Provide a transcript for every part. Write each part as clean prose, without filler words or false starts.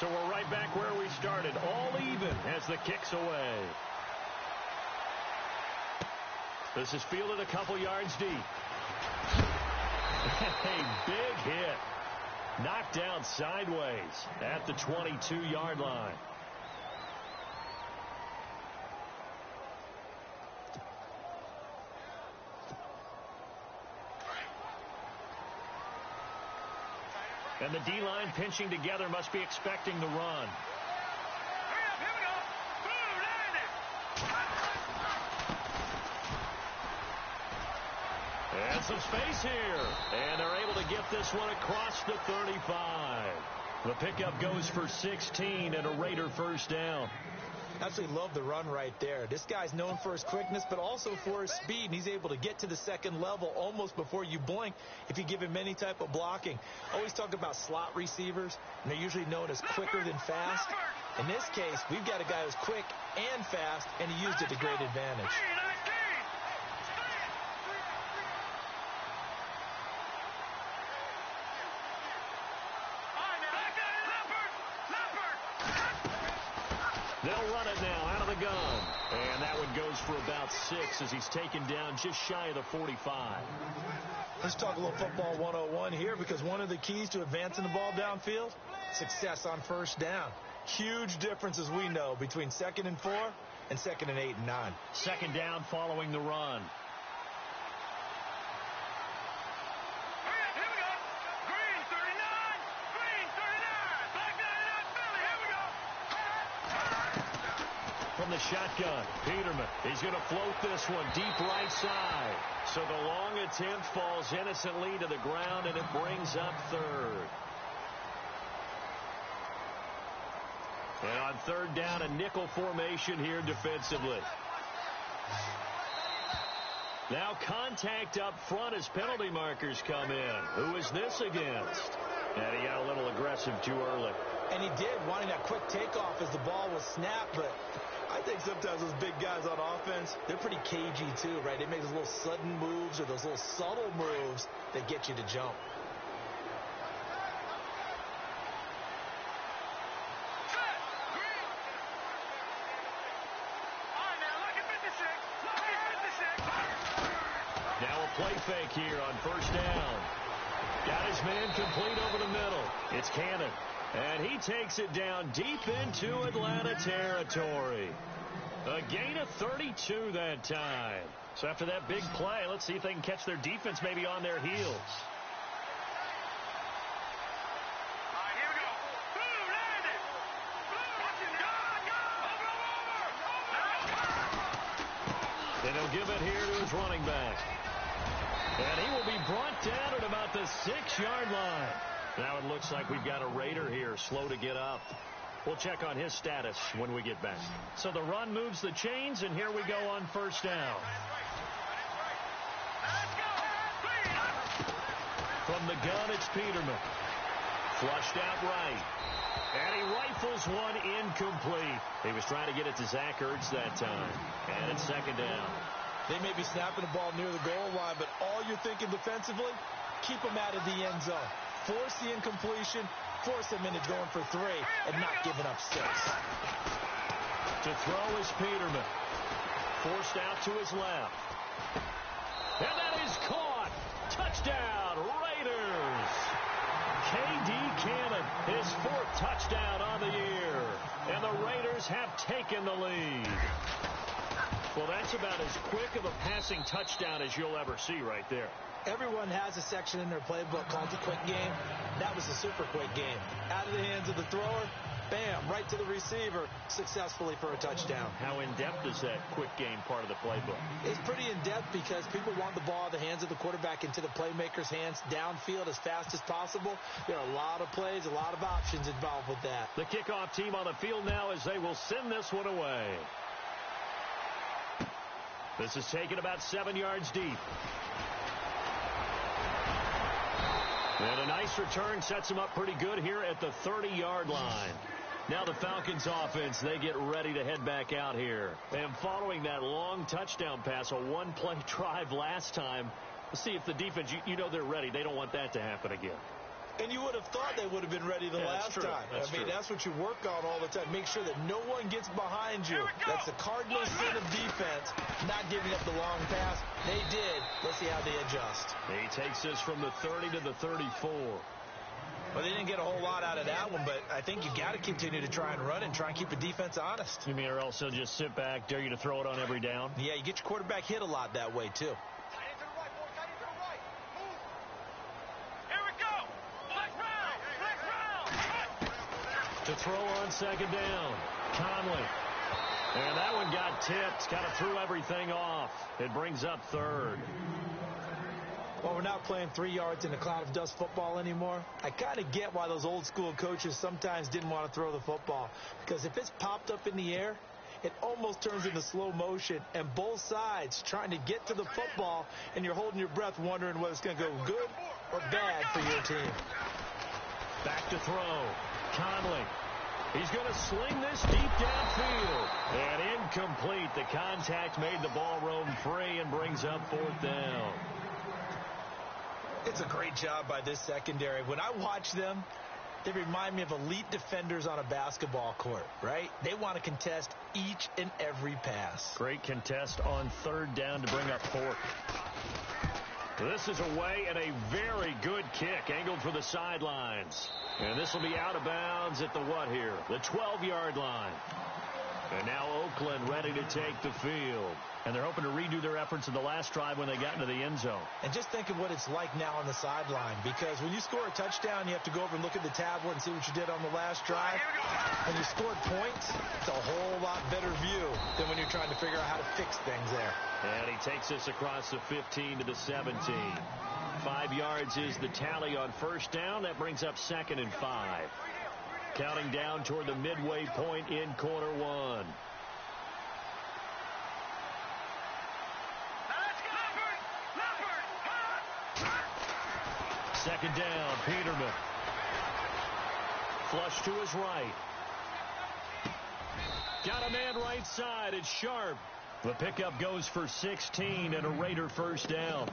So we're right back where we started, all even as the kick's away. This is fielded a couple yards deep. A big hit. Knocked down sideways at the 22-yard line. And the D-line pinching together must be expecting the run. And some space here. And they're able to get this one across the 35. The pickup goes for 16 and a Raider first down. Absolutely love the run right there. This guy's known for his quickness, but also for his speed. And he's able to get to the second level almost before you blink if you give him any type of blocking. Always talk about slot receivers, and they're usually known as quicker than fast. In this case, we've got a guy who's quick and fast, and he used it to great advantage. They'll run it now out of the gun. And that one goes for about 6 as he's taken down just shy of the 45. Let's talk a little football 101 here, because one of the keys to advancing the ball downfield, success on first down. Huge difference, as we know, between 2nd and 4 and 2nd and 8 and 9. Second down following the run. From the shotgun, Peterman. He's going to float this one deep right side. So the long attempt falls innocently to the ground, and it brings up third. And on third down, a nickel formation here defensively. Now contact up front as penalty markers come in. Who is this against? And he got a little aggressive too early. And he did, wanting that quick takeoff as the ball was snapped, but I think sometimes those big guys on offense, they're pretty cagey too, right? They make those little sudden moves or those little subtle moves that get you to jump. Now a play fake here on first down. Got his man complete over the middle. It's Cannon. And he takes it down deep into Atlanta territory. A gain of 32 that time. So after that big play, let's see if they can catch their defense maybe on their heels. Here we go. Boom, landed. Boom, And he'll give it here to his running back. And he will be brought down at about the 6-yard line. Now it looks like we've got a Raider here, slow to get up. We'll check on his status when we get back. So the run moves the chains, and here we go on first down. From the gun, it's Peterman. Flushed out right. And he rifles one incomplete. He was trying to get it to Zach Ertz that time. And it's second down. They may be snapping the ball near the goal line, but all you're thinking defensively, keep them out of the end zone. Force the incompletion, force them into going for 3, and not giving up 6. To throw is Peterman. Forced out to his left. And that is caught. Touchdown, Raiders. K.D. Cannon, his 4th touchdown on the year. And the Raiders have taken the lead. Well, that's about as quick of a passing touchdown as you'll ever see right there. Everyone has a section in their playbook called the quick game. That was a super quick game. Out of the hands of the thrower, bam, right to the receiver, successfully for a touchdown. How in-depth is that quick game part of the playbook? It's pretty in-depth because people want the ball out of the hands of the quarterback into the playmaker's hands downfield as fast as possible. There are a lot of plays, a lot of options involved with that. The kickoff team on the field now as they will send this one away. This is taken about 7 yards deep. And a nice return sets them up pretty good here at the 30-yard line. Now the Falcons offense, they get ready to head back out here. And following that long touchdown pass, a one-play drive last time, let's see if the defense, you know they're ready. They don't want that to happen again. And you would have thought they would have been ready the last time. That's what you work on all the time. Make sure that no one gets behind you. That's the cardinal sin of defense, not giving up the long pass. They did. Let's see how they adjust. He takes this from the 30 to the 34. Well, they didn't get a whole lot out of that one, but I think you got to continue to try and run and try and keep the defense honest. You mean or else they'll just sit back, dare you to throw it on every down? Yeah, you get your quarterback hit a lot that way, too. To throw on second down, Conley. And that one got tipped. Kind of threw everything off. It brings up third. Well, we're not playing 3 yards in a cloud of dust football anymore. I kind of get why those old school coaches sometimes didn't want to throw the football. Because if it's popped up in the air, it almost turns into slow motion. And both sides trying to get to the football, and you're holding your breath wondering whether it's going to go good or bad for your team. Back to throw. Conley. He's going to sling this deep downfield. And incomplete. The contact made the ball roam free and brings up fourth down. It's a great job by this secondary. When I watch them, they remind me of elite defenders on a basketball court, right? They want to contest each and every pass. Great contest on third down to bring up fourth. This is away and a very good kick angled for the sidelines. And this will be out of bounds at the what here? The 12-yard line. And now Oakland ready to take the field. And they're hoping to redo their efforts in the last drive when they got into the end zone. And just think of what it's like now on the sideline. Because when you score a touchdown, you have to go over and look at the tablet and see what you did on the last drive. When you scored points, it's a whole lot better view than when you're trying to figure out how to fix things there. And he takes this across the 15 to the 17. 5 yards is the tally on first down. That brings up 2nd and 5. Counting down toward the midway point in quarter one. Second down, Peterman. Flush to his right. Got a man right side. It's Sharp. The pickup goes for 16 and a Raider first down.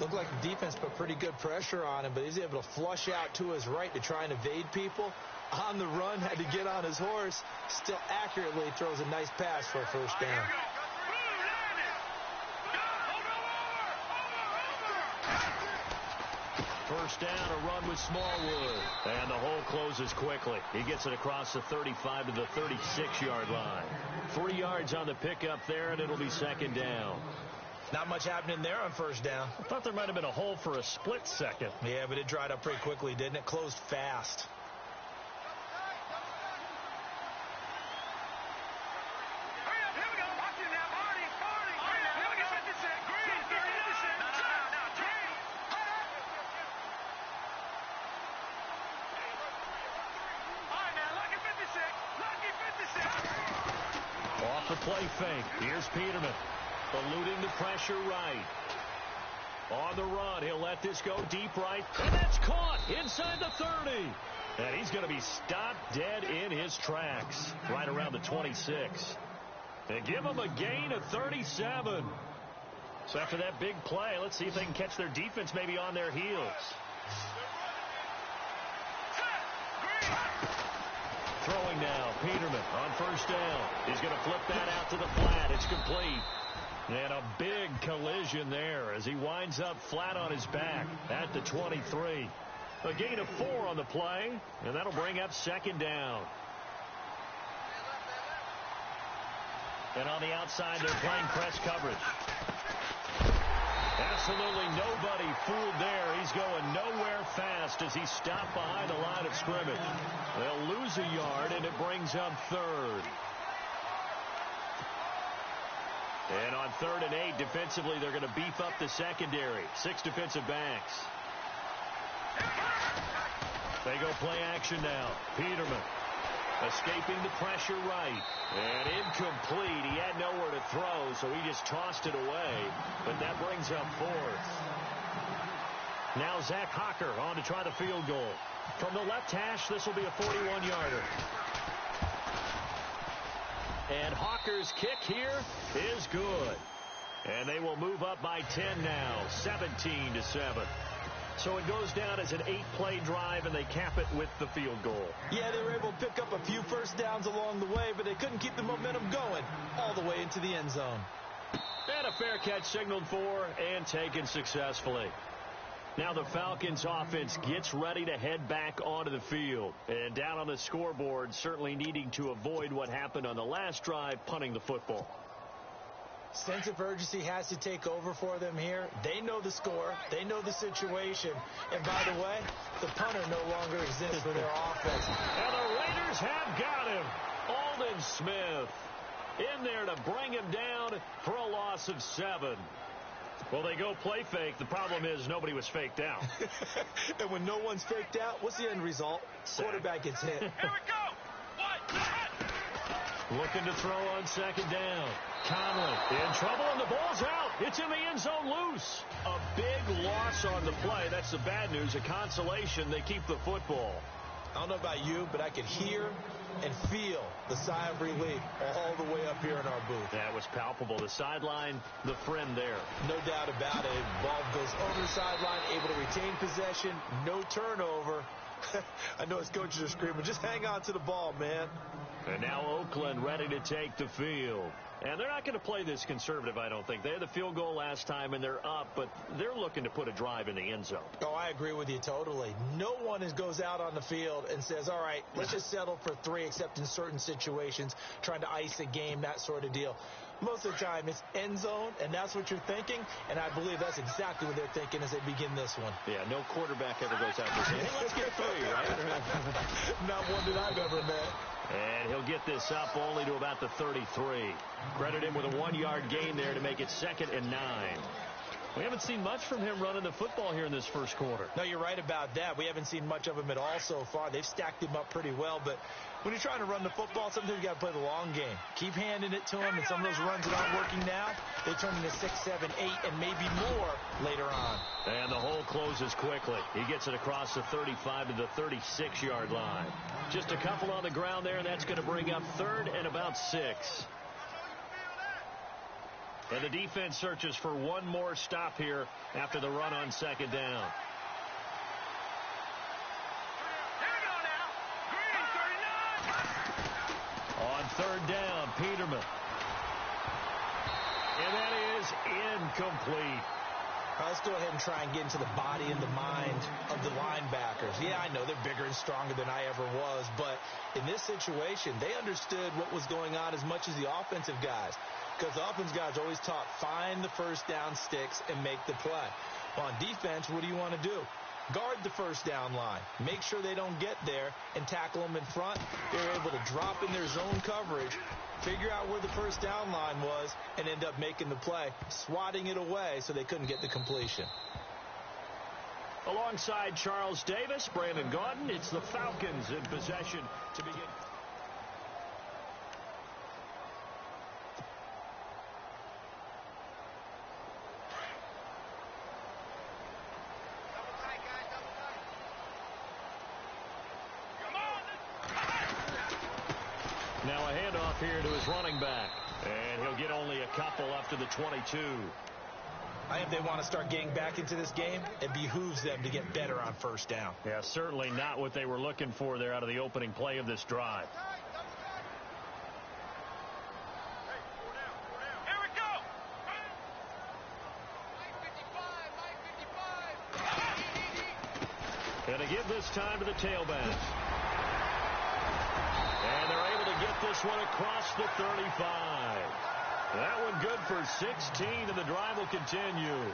Looked like the defense put pretty good pressure on him, but he's able to flush out to his right to try and evade people. On the run, had to get on his horse. Still accurately throws a nice pass for a first down. First down, a run with Smallwood. And the hole closes quickly. He gets it across the 35 to the 36-yard line. 3 yards on the pickup there, and it'll be second down. Not much happening there on first down. I thought there might have been a hole for a split second. Yeah, but it dried up pretty quickly, didn't it? Closed fast. Off the play fake. Here's Peterman. Eluding the pressure right. On the run, he'll let this go deep right. And that's caught inside the 30. And he's going to be stopped dead in his tracks. Right around the 26. They give him a gain of 37. So after that big play, let's see if they can catch their defense maybe on their heels. Throwing now, Peterman on first down. He's going to flip that out to the flat. It's complete. And a big collision there as he winds up flat on his back at the 23. A gain of 4 on the play, and that'll bring up second down. And on the outside, they're playing press coverage. Absolutely nobody fooled there. He's going nowhere fast as he's stopped behind the line of scrimmage. They'll lose a yard, and it brings up third. And on 3rd and 8, defensively, they're going to beef up the secondary. 6 defensive backs. They go play action now. Peterman escaping the pressure right. And incomplete. He had nowhere to throw, so he just tossed it away. But that brings up 4th. Now Zach Hocker on to try the field goal. From the left hash, this will be a 41-yarder. And Hawker's kick here is good. And they will move up by 10 now, 17-7. So it goes down as an 8-play drive, and they cap it with the field goal. Yeah, they were able to pick up a few first downs along the way, but they couldn't keep the momentum going all the way into the end zone. And a fair catch signaled for and taken successfully. Now the Falcons offense gets ready to head back onto the field. And down on the scoreboard, certainly needing to avoid what happened on the last drive, punting the football. Sense of urgency has to take over for them here. They know the score. They know the situation. And by the way, the punter no longer exists for their offense. And the Raiders have got him. Aldon Smith in there to bring him down for a loss of 7. Well, they go play fake. The problem is nobody was faked out. And when no one's faked out, what's the end result? Quarterback gets hit. Here we go. Looking to throw on second down. Conley in trouble, and the ball's out. It's in the end zone loose. A big loss on the play. That's the bad news. A consolation, they keep the football. I don't know about you, but I could hear and feel the sigh of relief all the way up here in our booth. That was palpable. The sideline, the friend there. No doubt about it. Ball goes over the sideline, able to retain possession, no turnover. I know his coaches are screaming, just hang on to the ball, man. And now Oakland ready to take the field. And they're not going to play this conservative, I don't think. They had the field goal last time, and they're up, but they're looking to put a drive in the end zone. Oh, I agree with you totally. No one goes out on the field and says, all right, let's just settle for 3, except in certain situations, trying to ice a game, that sort of deal. Most of the time, it's end zone, and that's what you're thinking, and I believe that's exactly what they're thinking as they begin this one. Yeah, no quarterback ever goes out there saying, hey, let's get 3, right? Not one that I've ever met. And he'll get this up only to about the 33. Credit him with a 1-yard gain there to make it 2nd and 9. We haven't seen much from him running the football here in this first quarter. No, you're right about that. We haven't seen much of him at all so far. They've stacked him up pretty well, but when you're trying to run the football, sometimes you got to play the long game. Keep handing it to him, and some of those runs that aren't working now, they turn into 6, 7, 8, and maybe more later on. And the hole closes quickly. He gets it across the 35 to the 36-yard line. Just a couple on the ground there, and that's going to bring up 3rd and about 6. And the defense searches for one more stop here after the run on second down. On 3rd down, Peterman. And that is incomplete. Let's go ahead and try and get into the body and the mind of the linebackers. Yeah, I know they're bigger and stronger than I ever was, but in this situation, they understood what was going on as much as the offensive guys. Because the offense guys always taught, find the first down sticks and make the play. Well, on defense, what do you want to do? Guard the first down line. Make sure they don't get there and tackle them in front. They're able to drop in their zone coverage, figure out where the first down line was, and end up making the play, swatting it away so they couldn't get the completion. Alongside Charles Davis, Brandon Gaudin, it's the Falcons in possession to begin. Now a handoff here to his running back. And he'll get only a couple up to the 22. I think they want to start getting back into this game. It behooves them to get better on first down. Yeah, certainly not what they were looking for there out of the opening play of this drive. Here we go. And they give this time to the tailback. And they're able to get this one across the 35. That one good for 16, and the drive will continue.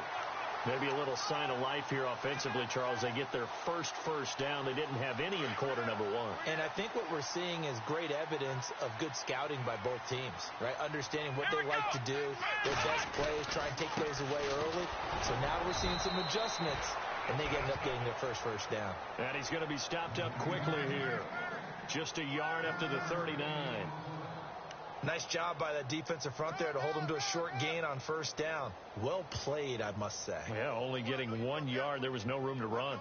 Maybe a little sign of life here offensively, Charles. They get their first down. They didn't have any in quarter number 1. And I think what we're seeing is great evidence of good scouting by both teams, right? Understanding what they like to do, their best plays, try and take those away early. So now we're seeing some adjustments, and they end up getting their first down. And he's going to be stopped up quickly here. Just a yard up to the 39. Nice job by that defensive front there to hold him to a short gain on first down. Well played, I must say. Yeah, only getting 1 yard. There was no room to run.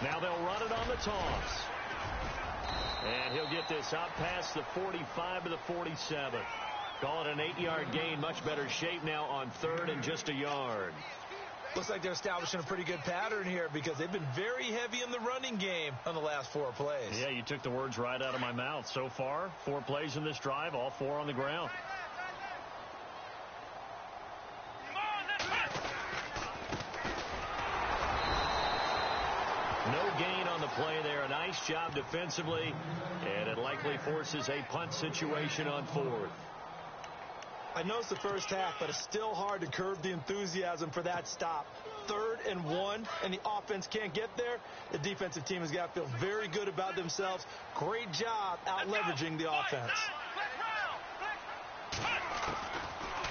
Now they'll run it on the toss. And he'll get this out past the 45 to the 47. Call it an 8-yard gain. Much better shape now on third and just a yard. Looks like they're establishing a pretty good pattern here because they've been very heavy in the running game on the last 4 plays. Yeah, you took the words right out of my mouth. So far, 4 plays in this drive, all 4 on the ground. No gain on the play there. A nice job defensively, and it likely forces a punt situation on 4th. I know it's the first half, but it's still hard to curb the enthusiasm for that stop. 3rd and 1, and the offense can't get there. The defensive team has got to feel very good about themselves. Great job out-leveraging the offense.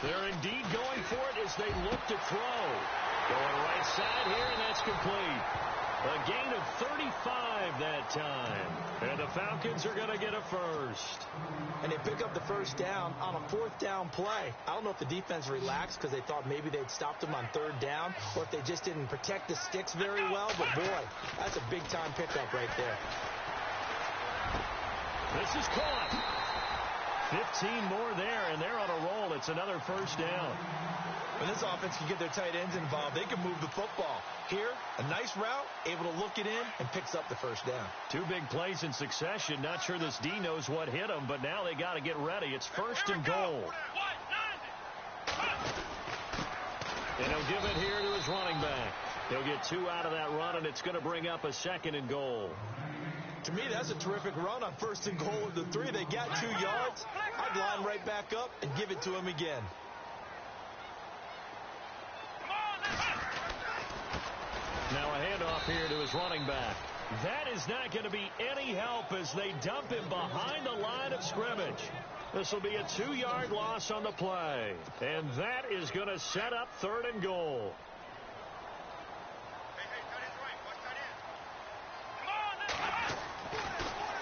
They're indeed going for it as they look to throw. Going right side here, and that's complete. A gain of 35 that time. And the Falcons are going to get a first. And they pick up the first down on a 4th down play. I don't know if the defense relaxed because they thought maybe they'd stopped them on 3rd down, or if they just didn't protect the sticks very well. But, boy, that's a big-time pickup right there. This is caught. 15 more there, and they're on a roll. It's another first down. When this offense can get their tight ends involved, they can move the football. Here, a nice route, able to look it in, and picks up the first down. 2 big plays in succession. Not sure this D knows what hit him, but now they got to get ready. It's 1st and goal. And he'll give it here to his running back. He'll get 2 out of that run, and it's going to bring up a 2nd and goal. To me, that's a terrific run on 1st and goal of the 3. They got 2 yards. I'd line right back up and give it to him again. Now a handoff here to his running back. That is not going to be any help as they dump him behind the line of scrimmage. This will be a 2-yard loss on the play. And that is going to set up 3rd and goal.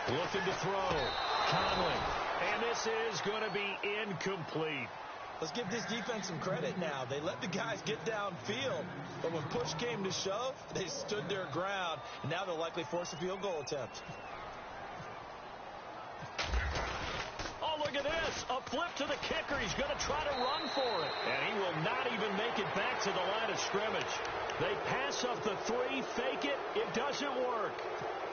Looking to throw. Conley. And this is going to be incomplete. Let's give this defense some credit now. They let the guys get downfield, but when push came to shove, they stood their ground, and now they'll likely force a field goal attempt. Oh, look at this. A flip to the kicker. He's going to try to run for it, and he will not even make it back to the line of scrimmage. They pass up the 3, fake it. It doesn't work.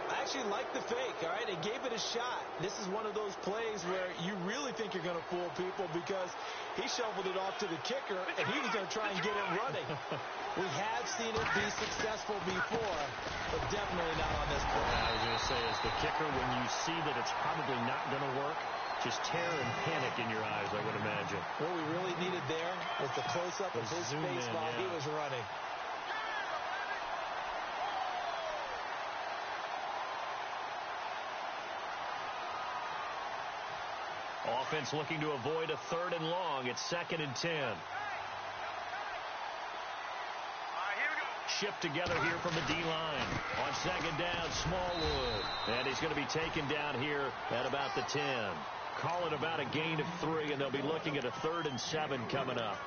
I actually like the fake, all right? They gave it a shot. This is one of those plays where you really think you're going to fool people because he shoveled it off to the kicker, and he was going to try and get it running. We have seen it be successful before, but definitely not on this play. I was going to say, as the kicker, when you see that it's probably not going to work, just terror and panic in your eyes, I would imagine. What we really needed there was the close-up of his face while he was running. Offense looking to avoid a 3rd and long. It's 2nd and 10. Shipped together here from the D-line. On 2nd down, Smallwood. And he's going to be taken down here at about the 10. Call it about a gain of 3, and they'll be looking at a 3rd and 7 coming up.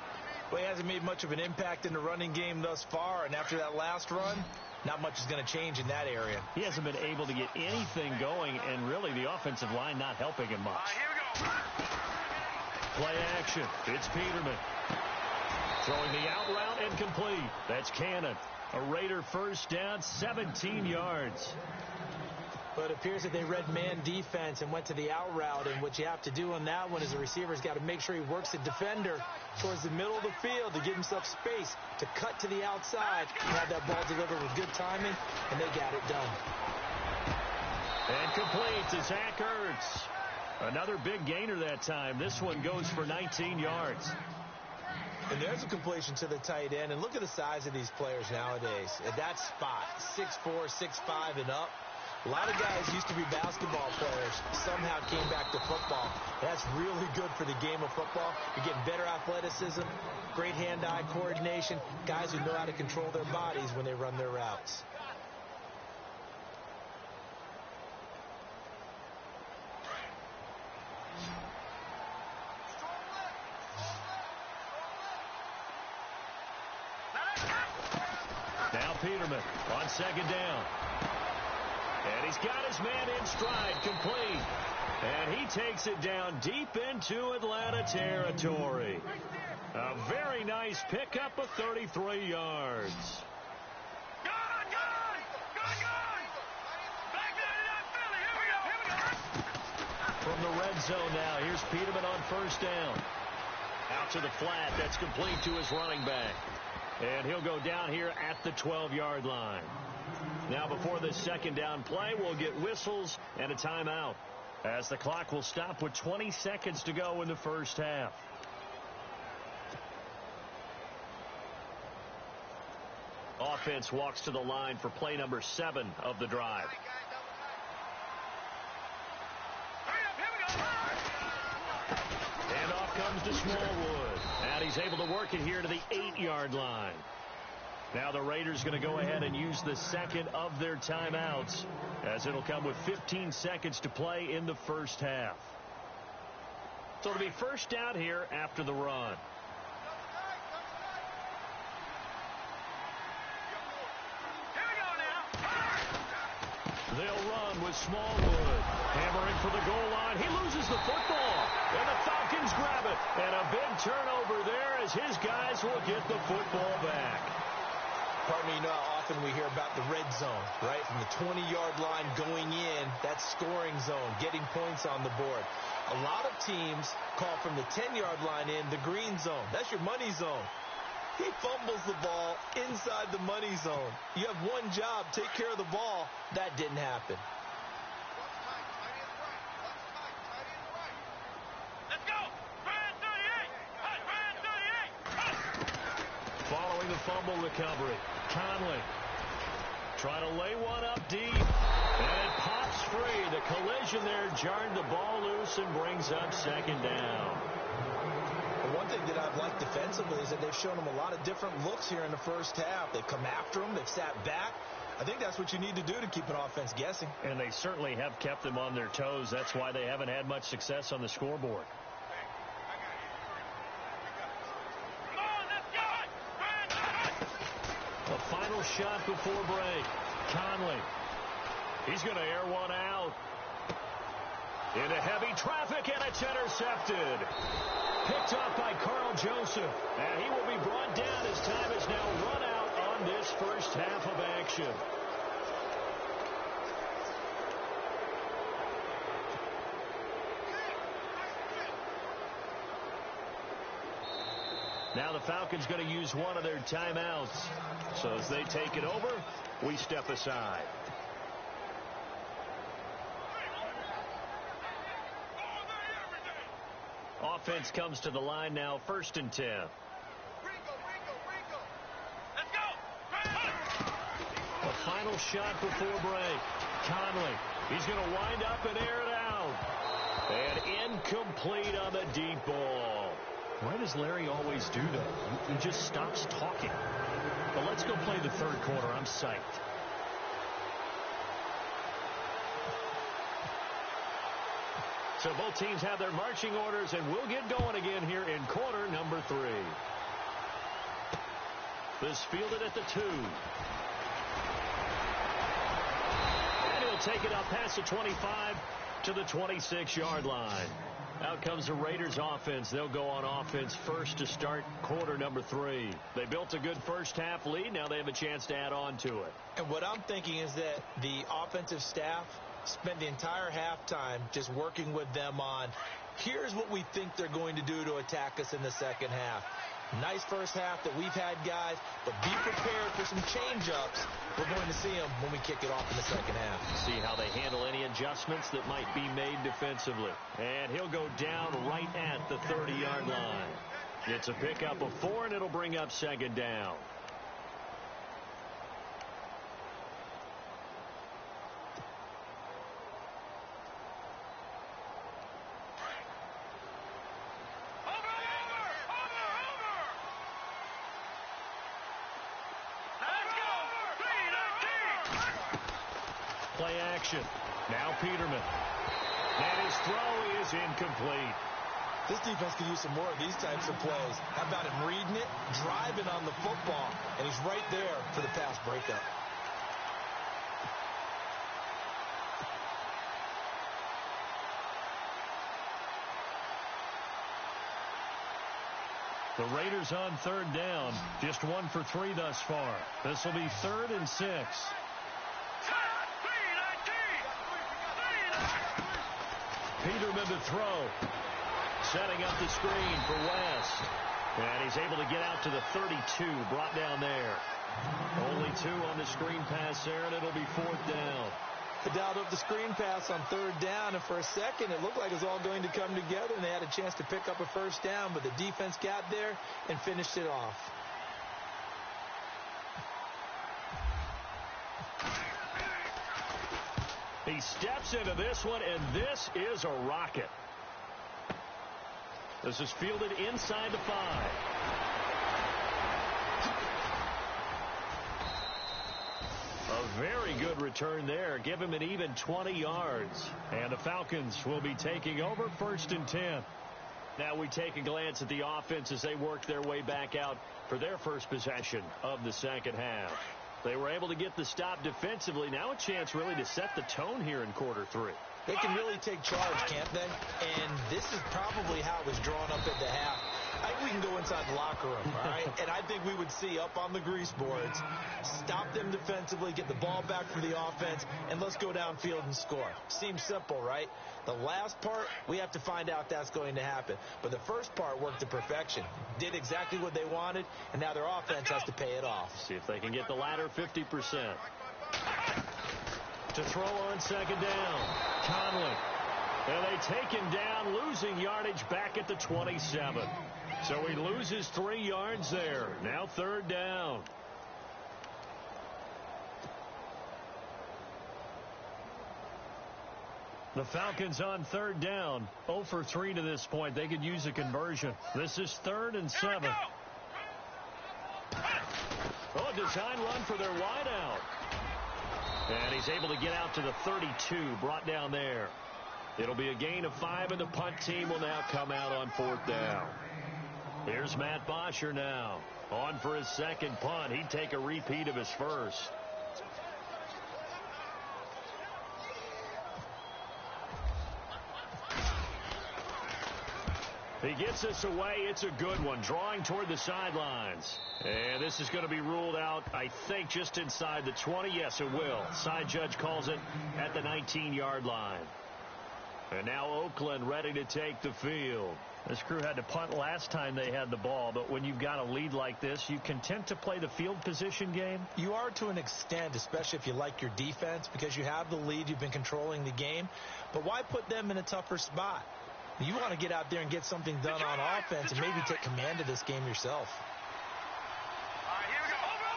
Well, he hasn't made much of an impact in the running game thus far, and after that last run, not much is going to change in that area. He hasn't been able to get anything going, and really the offensive line not helping him much. Play action. It's Peterman. Throwing the out route and complete. That's Cannon. A Raider first down, 17 yards. But it appears that they read man defense and went to the out route, and what you have to do on that one is the receiver's got to make sure he works the defender towards the middle of the field to give himself space to cut to the outside and have that ball delivered with good timing, and they got it done. And complete to Zach Ertz. Another big gainer that time. This one goes for 19 yards. And there's a completion to the tight end. And look at the size of these players nowadays. At that spot, 6'4", 6'5", and up. A lot of guys used to be basketball players, somehow came back to football. That's really good for the game of football. You're getting better athleticism, great hand-eye coordination, guys who know how to control their bodies when they run their routes. Now Peterman on 2nd down. And he's got his man in stride, complete. And he takes it down deep into Atlanta territory. A very nice pickup of 33 yards. From the red zone now, here's Peterman on first down. Out to the flat, that's complete to his running back. And he'll go down here at the 12-yard line. Now before the second down play, we'll get whistles and a timeout, as the clock will stop with 20 seconds to go in the first half. Offense walks to the line for play number 7 of the drive. And off comes to Smallwood. And he's able to work it here to the 8-yard line. Now the Raiders going to go ahead and use the second of their timeouts, as it'll come with 15 seconds to play in the first half. So it'll be first down here after the run. They'll run with Smallwood. Hammering for the goal line. He loses the football. And the Falcons grab it. And a big turnover there as his guys will get the football back. Pardon me, you know how often we hear about the red zone, right? From the 20-yard line going in, that scoring zone, getting points on the board. A lot of teams call from the 10-yard line in the green zone. That's your money zone. He fumbles the ball inside the money zone. You have one job, take care of the ball. That didn't happen. Let's go! Brian 38! Brian 38! Following the fumble recovery, Conley trying to lay one up deep. And it pops free. The collision there jarred the ball loose and brings up second down. One thing that I've liked defensively is that they've shown them a lot of different looks here in the first half. They've come after them. They've sat back. I think that's what you need to do to keep an offense guessing. And they certainly have kept them on their toes. That's why they haven't had much success on the scoreboard. Come on, let's go! A final shot before break. Conley. He's going to air one out. Into heavy traffic, and it's intercepted. Picked off by Carl Joseph. And he will be brought down as time is now run out on this first half of action. Now the Falcons going to use one of their timeouts. So as they take it over, we step aside. Offense comes to the line now, 1st and 10. Let's go! A final shot before break. Conley, he's going to wind up and air it out. And incomplete on the deep ball. Why does Larry always do that? He just stops talking. But let's go play the third quarter. I'm psyched. So both teams have their marching orders, and we'll get going again here in quarter number 3. This fielded at the 2. And he'll take it up past the 25 to the 26-yard line. Out comes the Raiders offense. They'll go on offense first to start quarter number 3. They built a good first half lead. Now they have a chance to add on to it. And what I'm thinking is that the offensive staff spent the entire halftime just working with them on, here's what we think they're going to do to attack us in the second half. Nice first half that we've had, guys, but be prepared for some change-ups. We're going to see them when we kick it off in the second half. See how they handle any adjustments that might be made defensively. And he'll go down right at the 30-yard line. It's a pickup of 4, and it'll bring up second down. Play action. Now Peterman. And his throw is incomplete. This defense could use some more of these types of plays. How about him reading it, driving on the football, and he's right there for the pass breakup. The Raiders on third down. Just 1 for 3 thus far. This will be 3rd and 6. Peterman to throw. Setting up the screen for West. And he's able to get out to the 32. Brought down there. Only 2 on the screen pass there, and it'll be 4th down. They dialed up the screen pass on 3rd down, and for a second it looked like it was all going to come together, and they had a chance to pick up a 1st down, but the defense got there and finished it off. He steps into this one, and this is a rocket. This is fielded inside the 5. A very good return there. Give him an even 20 yards. And the Falcons will be taking over 1st and 10. Now we take a glance at the offense as they work their way back out for their first possession of the second half. They were able to get the stop defensively. Now a chance really to set the tone here in quarter 3. They can really take charge, can't they? And this is probably how it was drawn up at the half. I think we can go inside the locker room, all right? And I think we would see up on the grease boards, stop them defensively, get the ball back for the offense, and let's go downfield and score. Seems simple, right? The last part, we have to find out that's going to happen. But the first part worked to perfection. Did exactly what they wanted, and now their offense has to pay it off. See if they can get the latter 50%. To throw on 2nd down. Conley. And they take him down, losing yardage back at the 27. So he loses 3 yards there. Now 3rd down. The Falcons on 3rd down. 0 for 3 to this point. They could use a conversion. This is 3rd and 7. Oh, a design run for their wideout. And he's able to get out to the 32, brought down there. It'll be a gain of 5, and the punt team will now come out on 4th down. Here's Matt Bosher now. On for his 2nd punt. He'd take a repeat of his first. He gets this away. It's a good one. Drawing toward the sidelines. And this is going to be ruled out, I think, just inside the 20. Yes, it will. Side judge calls it at the 19-yard line. And now Oakland ready to take the field. This crew had to punt last time they had the ball, but when you've got a lead like this, you content to play the field position game? You are to an extent, especially if you like your defense, because you have the lead, you've been controlling the game. But why put them in a tougher spot? You want to get out there and get something done on offense and maybe take command of this game yourself. All right, here we go. Over.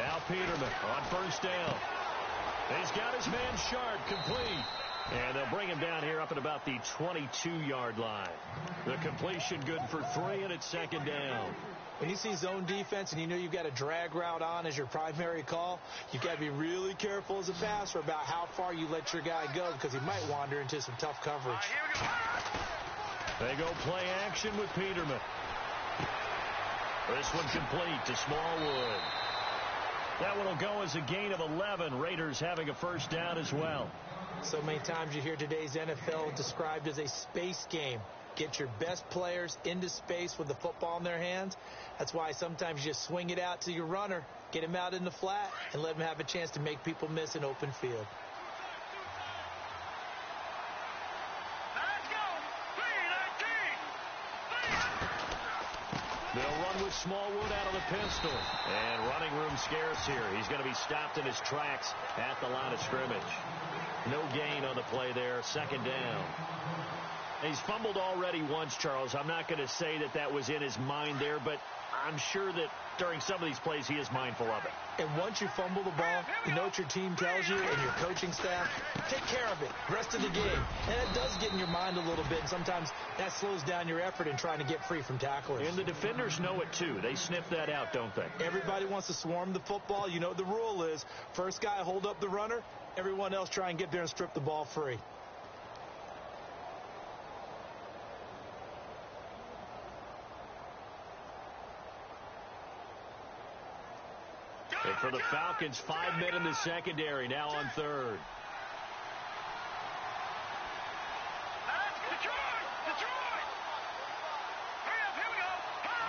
Now Peterman on 1st down. He's got his man Sharp, complete. And they'll bring him down here up at about the 22-yard line. The completion good for 3, and it's 2nd down. When you see zone defense and you know you've got a drag route on as your primary call, you've got to be really careful as a passer about how far you let your guy go because he might wander into some tough coverage. They go play action with Peterman. This one complete to Smallwood. That one will go as a gain of 11. Raiders having a 1st down as well. So many times you hear today's NFL described as a space game. Get your best players into space with the football in their hands. That's why sometimes you just swing it out to your runner, get him out in the flat, and let him have a chance to make people miss an open field. Let's go. 3-19. They'll run with Smallwood out of the pistol. And running room scarce here. He's going to be stopped in his tracks at the line of scrimmage. No gain on the play there. 2nd down. He's fumbled already once, Charles. I'm not going to say that that was in his mind there, but I'm sure that during some of these plays he is mindful of it. And once you fumble the ball, you know what your team tells you and your coaching staff? Take care of it. Rest of the game. And it does get in your mind a little bit, and sometimes that slows down your effort in trying to get free from tacklers. And the defenders know it, too. They sniff that out, don't they? Everybody wants to swarm the football. You know what the rule is. First guy hold up the runner. Everyone else try and get there and strip the ball free. And for the Falcons, 5 men in the secondary now on third. Detroit! Detroit! Hurry up, here we go!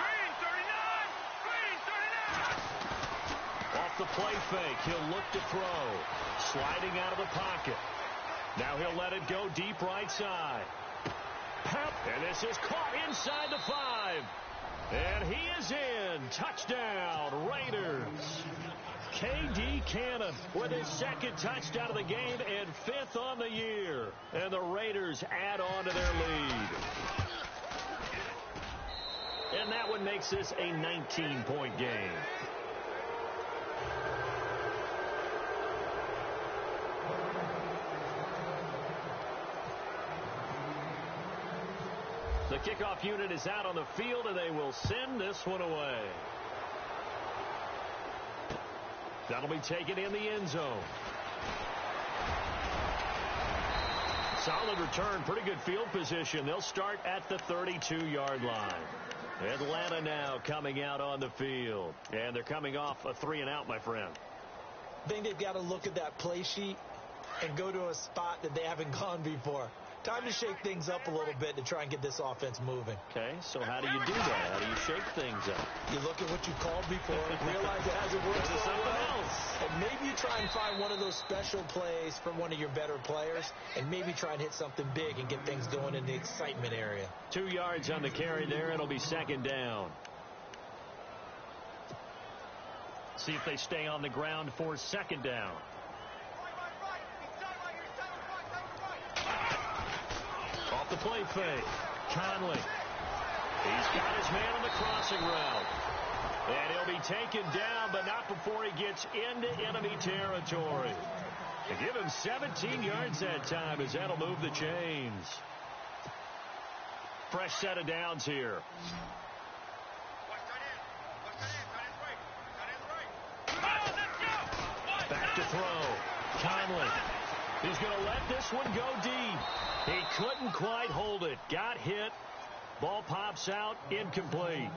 Green 39! Green 39! Off the play fake, he'll look to throw. Sliding out of the pocket. Now he'll let it go deep right side. And this is caught inside the 5. And he is in. Touchdown, Raiders. K.D. Cannon with his second touchdown of the game and 5th on the year. And the Raiders add on to their lead. And that one makes this a 19-point game. The kickoff unit is out on the field, and they will send this one away. That'll be taken in the end zone. Solid return, pretty good field position. They'll start at the 32-yard line. Atlanta now coming out on the field. And they're coming off a 3-and-out, my friend. I think they've got to look at that play sheet and go to a spot that they haven't gone before. Time to shake things up a little bit to try and get this offense moving. Okay, so how do you do that? How do you shake things up? You look at what you called before, realize it hasn't worked so well, and maybe you try and find one of those special plays from one of your better players, and maybe try and hit something big and get things going in the excitement area. 2 yards on the carry there. It'll be second down. See if they stay on the ground for second down. Off the play fake. Conley. He's got his man on the crossing route. And he'll be taken down, but not before he gets into enemy territory. They give him 17 yards that time as that'll move the chains. Fresh set of downs here. Back to throw. Conley. He's going to let this one go deep. He couldn't quite hold it. Got hit. Ball pops out. Incomplete.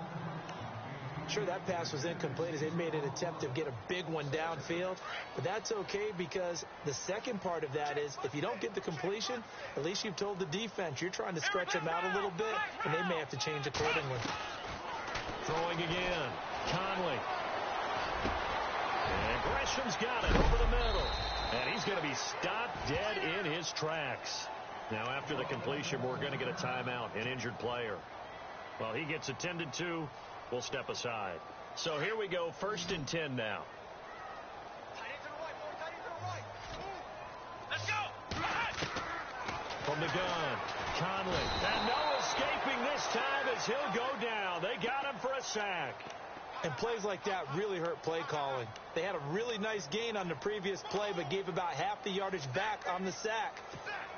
Sure, that pass was incomplete as they made an attempt to get a big one downfield. But that's okay because the second part of that is if you don't get the completion, at least you've told the defense you're trying to stretch them out a little bit, and they may have to change accordingly. Throwing again. Conley. And Gresham's got it over the middle. And he's going to be stopped dead in his tracks. Now, after the completion, we're going to get a timeout, an injured player. Well, he gets attended to. We'll step aside. So here we go, 1st and 10 now. Let's go! From the gun, Conley. And no escaping this time as he'll go down. They got him for a sack. And plays like that really hurt play calling. They had a really nice gain on the previous play, but gave about half the yardage back on the sack.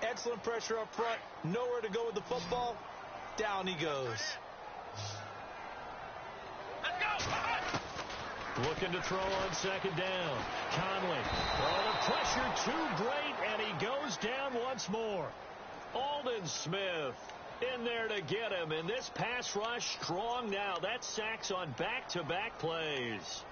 Excellent pressure up front. Nowhere to go with the football. Down he goes. Let's go! Looking to throw on second down. Conley. Oh, the pressure too great, and he goes down once more. Aldon Smith in there to get him, and this pass rush strong now. That sacks on back-to-back plays.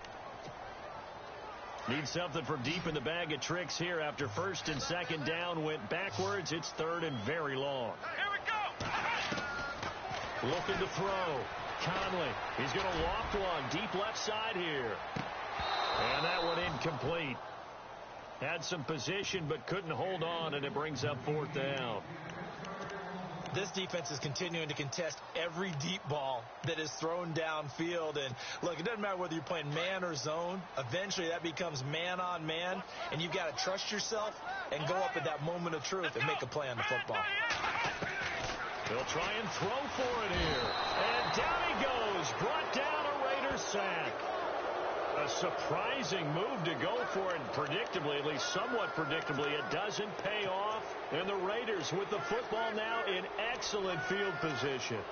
Need something from deep in the bag of tricks here after 1st and 2nd down went backwards. It's 3rd and very long. Here we go! Looking to throw. Conley. He's going to loft one deep left side here. And that one incomplete. Had some position but couldn't hold on, and it brings up 4th down. This defense is continuing to contest every deep ball that is thrown downfield. And, look, it doesn't matter whether you're playing man or zone. Eventually, that becomes man-on-man, and you've got to trust yourself and go up at that moment of truth and make a play on the football. They'll try and throw for it here. And down he goes. Brought down a Raiders sack. A surprising move to go for it, predictably, at least somewhat predictably. It doesn't pay off. And the Raiders with the football now in excellent field position.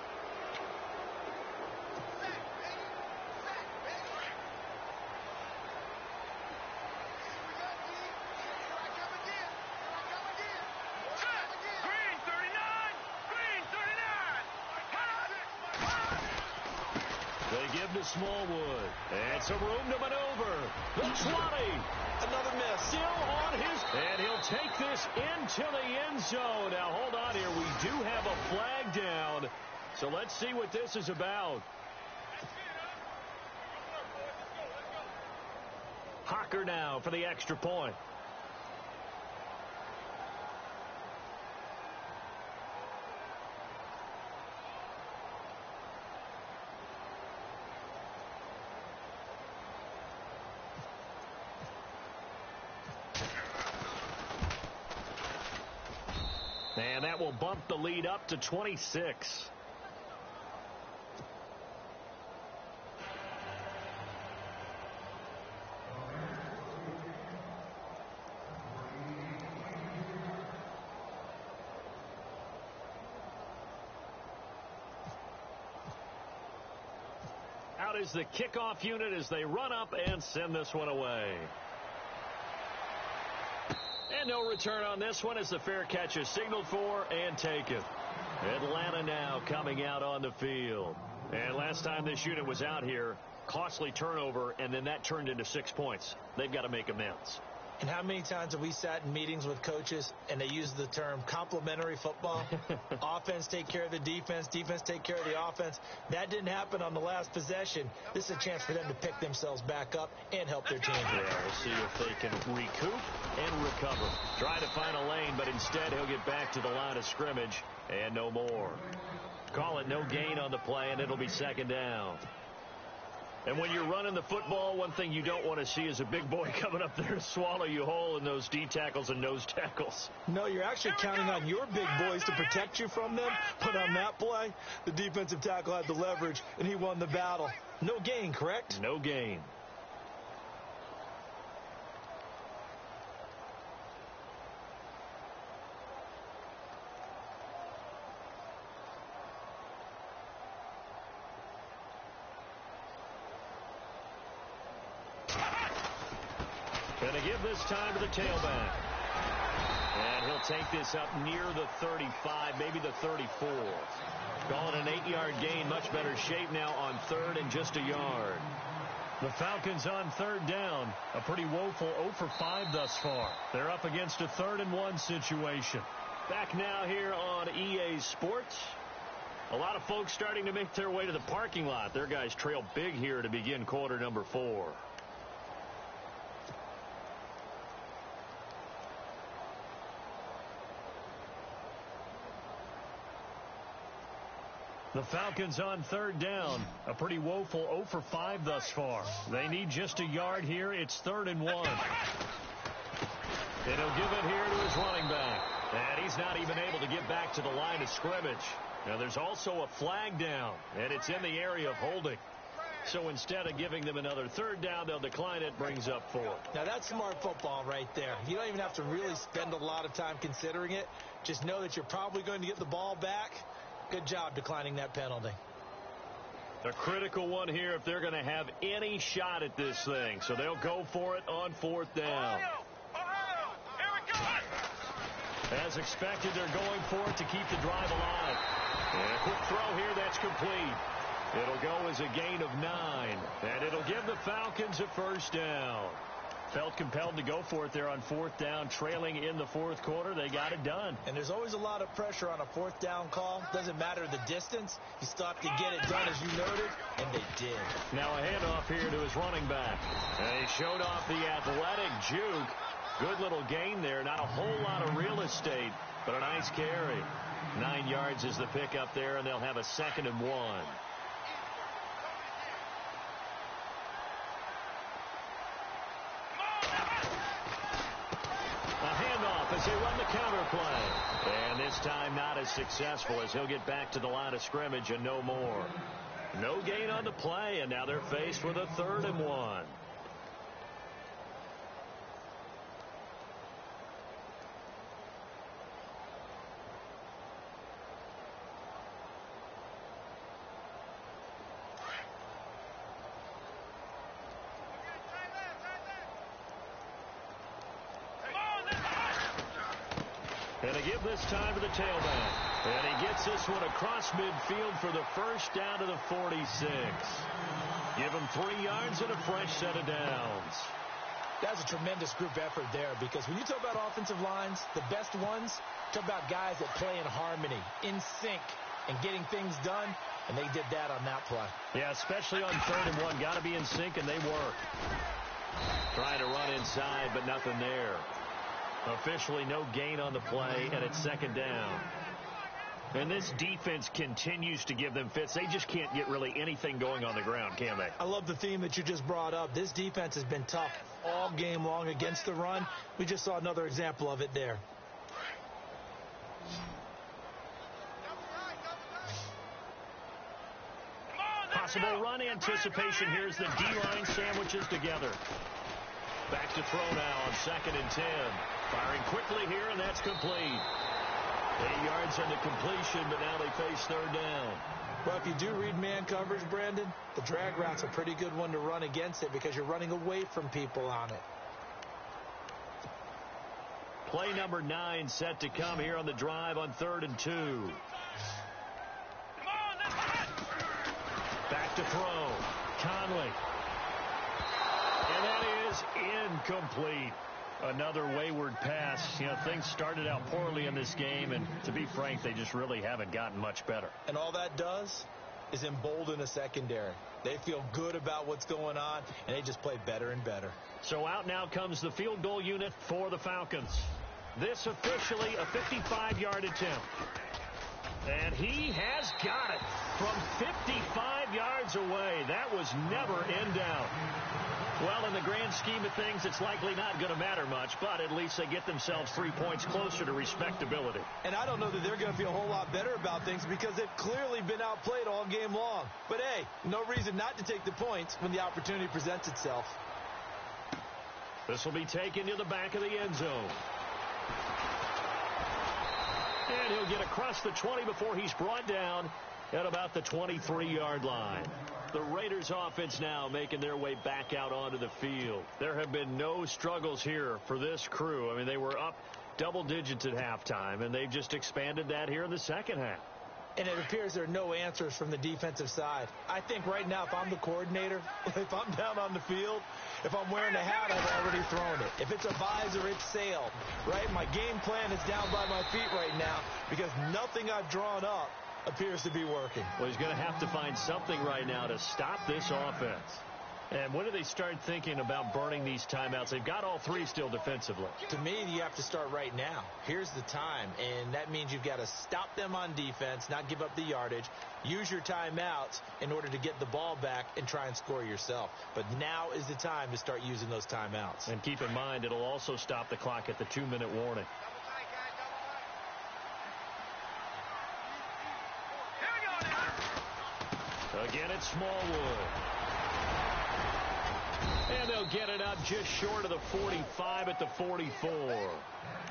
Green 39! Green 39! They give give to Smallwood. And some room to maneuver. The 20. Another miss. Still on his. And he'll take this into the end zone. Now, hold on here. We do have a flag down. So let's see what this is about. Hocker now for the extra point. And that will bump the lead up to 26. Out is the kickoff unit as they run up and send this one away. And no return on this one as the fair catch is signaled for and taken. Atlanta now coming out on the field. And last time this unit was out here, costly turnover, and then that turned into 6 points. They've got to make amends. And how many times have we sat in meetings with coaches and they use the term complementary football? Offense take care of the defense, defense take care of the offense. That didn't happen on the last possession. This is a chance for them to pick themselves back up and help their team. Yeah, we'll see if they can recoup and recover. Try to find a lane, but instead he'll get back to the line of scrimmage and no more. Call it no gain on the play, and it'll be second down. And when you're running the football, one thing you don't want to see is a big boy coming up there to swallow you whole in those D tackles and nose tackles. No, you're actually counting on your big boys to protect you from them. But on that play, the defensive tackle had the leverage, and he won the battle. No gain, correct? No gain. Going to give this time to the tailback. And he'll take this up near the 35, maybe the 34. Call it an 8-yard gain. Much better shape now on third and just a yard. The Falcons on third down. A pretty woeful 0 for 5 thus far. They're up against a 3rd and 1 situation. Back now here on EA Sports. A lot of folks starting to make their way to the parking lot. Their guys trail big here to begin quarter number 4. The Falcons on third down. A pretty woeful 0 for 5 thus far. They need just a yard here. It's 3rd and 1. And he'll give it here to his running back. And he's not even able to get back to the line of scrimmage. Now there's also a flag down, and it's in the area of holding. So instead of giving them another 3rd down, they'll decline it, brings up 4. Now that's smart football right there. You don't even have to really spend a lot of time considering it. Just know that you're probably going to get the ball back. Good job declining that penalty. A critical one here if they're going to have any shot at this thing. So they'll go for it on 4th down. As expected, they're going for it to keep the drive alive. And a quick throw here that's complete. It'll go as a gain of 9. And it'll give the Falcons a 1st down. Felt compelled to go for it there on 4th down, trailing in the 4th quarter. They got it done. And there's always a lot of pressure on a 4th down call. Doesn't matter the distance. You still have to get it done, as you noted, and they did. Now a handoff here to his running back. And he showed off the athletic juke. Good little gain there. Not a whole lot of real estate, but a nice carry. 9 yards is the pickup there, and they'll have a 2nd and 1. As they run the counter play. And this time not as successful as he'll get back to the line of scrimmage and no more. No gain on the play, and now they're faced with a 3rd and 1. And they give this time to the tailback. And he gets this one across midfield for the 1st down to the 46. Give him 3 yards and a fresh set of downs. That's a tremendous group effort there, because when you talk about offensive lines, the best ones, talk about guys that play in harmony, in sync, and getting things done, and they did that on that play. Yeah, especially on 3rd and 1. Got to be in sync, and they were. Trying to run inside, but nothing there. Officially no gain on the play, and it's 2nd down. And this defense continues to give them fits. They just can't get really anything going on the ground, can they? I love the theme that you just brought up. This defense has been tough all game long against the run. We just saw another example of it there. Possible run anticipation. Here's the D-line sandwiches together. Back to throw now on 2nd and 10. Firing quickly here, and that's complete. 8 yards on the completion, but now they face 3rd down. Well, if you do read man coverage, Brandon, the drag route's a pretty good one to run against it because you're running away from people on it. Play number 9 set to come here on the drive on 3rd and 2. Back to throw. Conley. And that is incomplete. Another wayward pass. You know, things started out poorly in this game, and to be frank, they just really haven't gotten much better. And all that does is embolden a secondary. They feel good about what's going on, and they just play better and better. So out now comes the field goal unit for the Falcons. This officially a 55-yard attempt. And he has got it from 55 yards away. That was never in doubt. Well, in the grand scheme of things, it's likely not going to matter much, but at least they get themselves 3 points closer to respectability. And I don't know that they're going to feel a whole lot better about things because they've clearly been outplayed all game long. But, hey, no reason not to take the points when the opportunity presents itself. This will be taken to the back of the end zone. And he'll get across the 20 before he's brought down at about the 23-yard line. The Raiders offense now making their way back out onto the field. There have been no struggles here for this crew. I mean, they were up double digits at halftime, and they've just expanded that here in the second half. And it appears there are no answers from the defensive side. I think right now, if I'm the coordinator, if I'm down on the field, if I'm wearing a hat, I've already thrown it. If it's a visor, it's sailed, right? My game plan is down by my feet right now because nothing I've drawn up appears to be working. Well, he's going to have to find something right now to stop this offense. And when do they start thinking about burning these timeouts? They've got all 3 still defensively. To me, you have to start right now. Here's the time, and that means you've got to stop them on defense, not give up the yardage, use your timeouts in order to get the ball back and try and score yourself. But now is the time to start using those timeouts. And keep in mind, it'll also stop the clock at the 2-minute warning. Again, it's Smallwood. And they'll get it up just short of the 45 at the 44.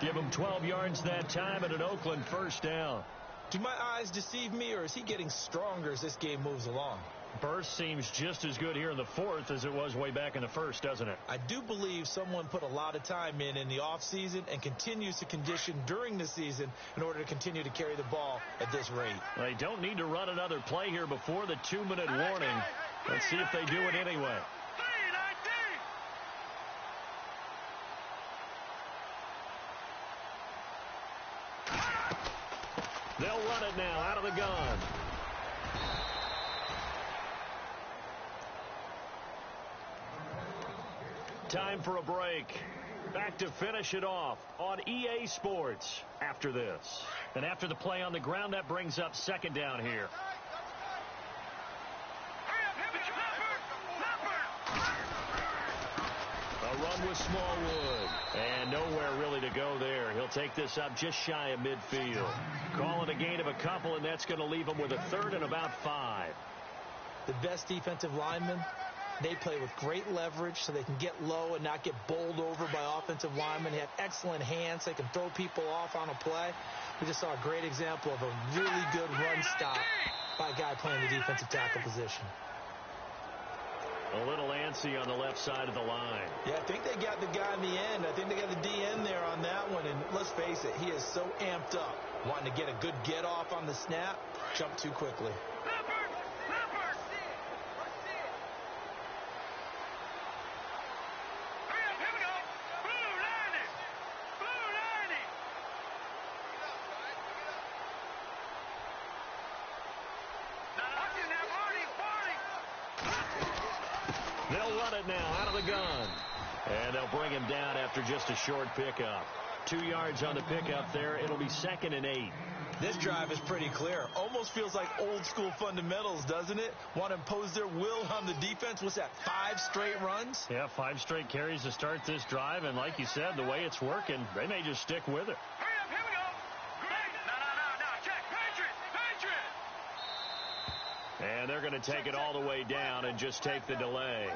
Give him 12 yards that time and an Oakland first down. Do my eyes deceive me, or is he getting stronger as this game moves along? Burst seems just as good here in the 4th as it was way back in the 1st, doesn't it? I do believe someone put a lot of time in the offseason and continues to condition during the season in order to continue to carry the ball at this rate. They don't need to run another play here before the 2-minute warning. Let's see if they do it anyway. They'll run it now out of the gun. Time for a break. Back to finish it off on EA Sports after this. And after the play on the ground, that brings up 2nd down here. A run with Smallwood. And nowhere really to go there. He'll take this up just shy of midfield. Call it a gain of a couple, and that's going to leave him with a 3rd and about 5. The best defensive linemen, they play with great leverage so they can get low and not get bowled over by offensive linemen. They have excellent hands. They can throw people off on a play. We just saw a great example of a really good run stop by a guy playing the defensive tackle position. A little antsy on the left side of the line. Yeah, I think they got the guy in the end. I think they got the DN there on that one. And let's face it, he is so amped up, wanting to get a good get-off on the snap, jump too quickly. They'll run it now out of the gun. And they'll bring him down after just a short pickup. 2 yards on the pickup there. It'll be 2nd and 8. This drive is pretty clear. Almost feels like old school fundamentals, doesn't it? Want to impose their will on the defense. What's that, 5 straight runs? Yeah, 5 straight carries to start this drive. And like you said, the way it's working, they may just stick with it. Hurry up, here we go. Great. No. Check. Patriots. And they're going to take it all the way down and just take the delay.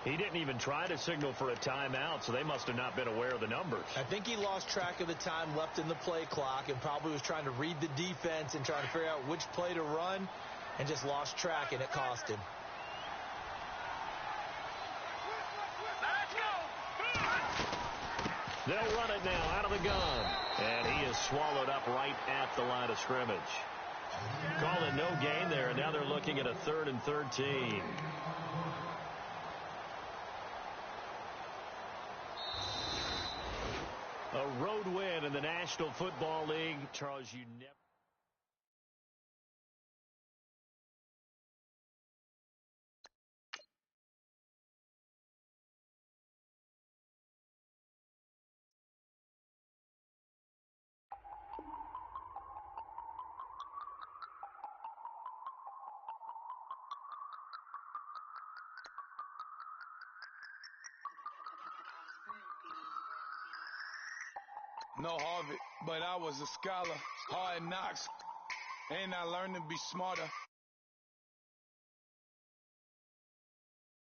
He didn't even try to signal for a timeout, so they must have not been aware of the numbers. I think he lost track of the time left in the play clock and probably was trying to read the defense and trying to figure out which play to run and just lost track, and it cost him. Let's go. They'll run it now out of the gun. And he is swallowed up right at the line of scrimmage. Call it no gain there, and now they're looking at a 3rd and 13. A road win in the National Football League. Charles, you never... No Harvard, but I was a scholar. Hard knocks, and I learned to be smarter.